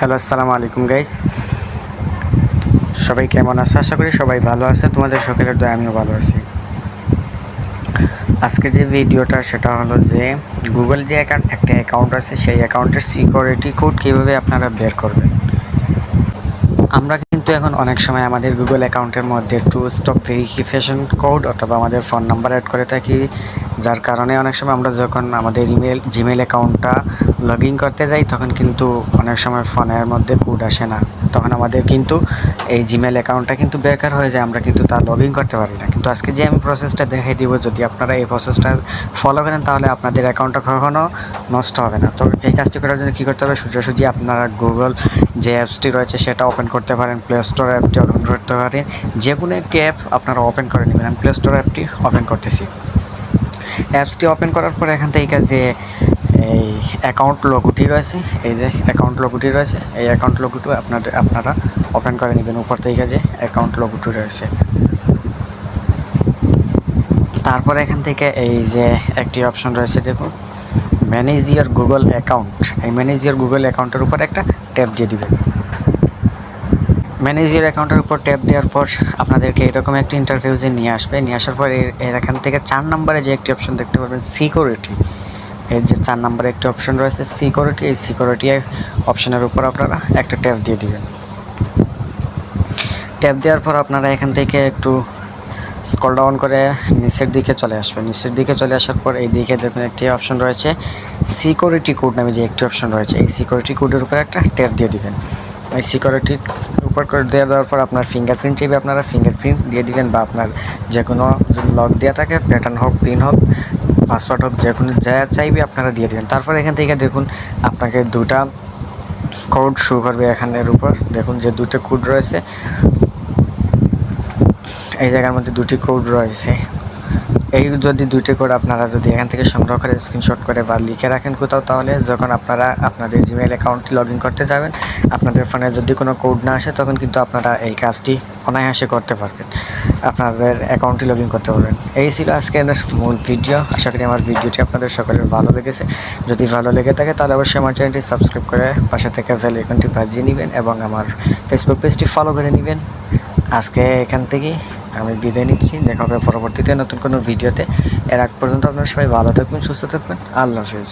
Hello, আসসালামু আলাইকুম guys. সবাই কেমন আছো? আশা করি সবাই ভালো আছে। তোমাদের সকলের দয়ায় আমিও ভালো আছি। আজকে যে ভিডিওটা সেটা হলো যে গুগল যে একটা অ্যাকাউন্ট আছে সেই অ্যাকাউন্টের সিকিউরিটি কোড কীভাবে আপনারা বের করবেন। আমরা কিন্তু এখন অনেক সময় আমাদের গুগল অ্যাকাউন্টের মধ্যে টু স্টেপ ভেরিফিকেশন কোড অথবা আমাদের ফোন নাম্বার অ্যাড করে থাকি, যার কারণে অনেক সময় আমরা যখন আমাদের জিমেল অ্যাকাউন্টটা লগ ইন করতে যাই তখন কিন্তু অনেক সময় ফোনের মধ্যে কোড আসে না, তখন আমাদের কিন্তু এই জিমেল অ্যাকাউন্টটা কিন্তু বেকার হয়ে যায়, আমরা কিন্তু তা লগ ইন করতে পারি না। কিন্তু আজকে যে আমি প্রসেসটা দেখাই দিব, যদি আপনারা এই প্রসেসটা ফলো করেন তাহলে আপনাদের অ্যাকাউন্টটা কখনো নষ্ট হবে না। তো এই কাজটি করার জন্য কী করতে হবে, সোজাসুজি আপনারা গুগল যে অ্যাপসটি রয়েছে সেটা ওপেন করতে পারেন, প্লে স্টোর অ্যাপটি ওপেন করতে পারেন, যে কোনো একটি অ্যাপ আপনারা ওপেন করে নেবেন। আমি প্লে স্টোর অ্যাপটি ওপেন করতেছি। অ্যাপসটি ওপেন করার পরে এখান থেকে যে এই অ্যাকাউন্ট লোগোটি রয়েছে, এই যে অ্যাকাউন্ট লোগোটি রয়েছে, এই অ্যাকাউন্ট লোগোটি আপনারা ওপেন করে নেবেন। উপর থেকে যে অ্যাকাউন্ট লোগোটি রয়েছে, তারপরে এখান থেকে এই যে একটি অপশন রয়েছে, দেখুন ম্যানেজ ইওর গুগল অ্যাকাউন্ট। এই ম্যানেজ ইওর গুগল অ্যাকাউন্টের উপর একটা ট্যাপ দিয়ে দিবেন। ম্যানেজ ইওর অ্যাকাউন্টের উপর ট্যাপ দেওয়ার পর আপনাদেরকে এরকম একটি ইন্টারফেসে নিয়ে আসবে। নিয়ে আসার পর এখান থেকে 4 নম্বরে যে একটি অপশন দেখতে পাবেন সিকিউরিটি, এর যে 4 নম্বরে একটি অপশন রয়েছে সিকিউরিটি, এই সিকিউরিটি অপশনের উপর আপনারা একটা ট্যাপ দিয়ে দিবেন। ট্যাপ দেওয়ার পর আপনারা এখান থেকে একটু স্ক্রল ডাউন করে নিচের দিকে চলে আসবেন। নিচের দিকে চলে আসার পর এই দিকে দেখুন একটি অপশন রয়েছে সিকিউরিটি কোড নামে যে একটি অপশন রয়েছে, এই সিকিউরিটি কোডের উপর একটা ট্যাপ দিয়ে দিবেন। এই সিকিউরিটি উপর করে দেওয়ার পর আপনার ফিঙ্গারপ্রিন্ট চাইবে, আপনারা ফিঙ্গারপ্রিন্ট দিয়ে দিবেন, বা আপনার যে কোনো লক দেওয়া থাকে প্যাটার্ন হোক, পিন হোক, পাসওয়ার্ড হোক, যে কোনো যা চাইবে আপনারা দিয়ে দেবেন। তারপর এখান থেকে দেখুন আপনাকে দুটা কোড শো করবে। এখানের উপর দেখুন যে দুটো কোড রয়েছে, এই জায়গার মধ্যে দুটি কোড রয়েছে। এই যদি দুটি কোড আপনারা যদি এখান থেকে সংগ্রহ করে স্ক্রিনশট করে বা লিখে রাখেন কোথাও, তাহলে যখন আপনারা আপনাদের জিমেল অ্যাকাউন্টটি লগ ইন করতে যাবেন, আপনাদের ফোনে যদি কোনো কোড না আসে তখন কিন্তু আপনারা এই কাজটি অনায়াসে করতে পারবেন, আপনাদের অ্যাকাউন্টটি লগ ইন করতে পারবেন। এই ছিল আজকের মূল ভিডিও। আশা করি আমার ভিডিওটি আপনাদের সকলের ভালো লেগেছে। যদি ভালো লেগে থাকে তাহলে অবশ্যই আমার চ্যানেলটি সাবস্ক্রাইব করে পাশে থেকে বেল আইকনটি বাজিয়ে নেবেন এবং আমার ফেসবুক পেজটি ফলো করে নেবেন। আজকে এখান থেকেই আমি বিদায় নিচ্ছি। দেখা হবে পরবর্তীতে নতুন কোনো ভিডিওতে। এর আগ পর্যন্ত আপনারা সবাই ভালো থাকবেন, সুস্থ থাকবেন। আল্লাহ হাফেজ।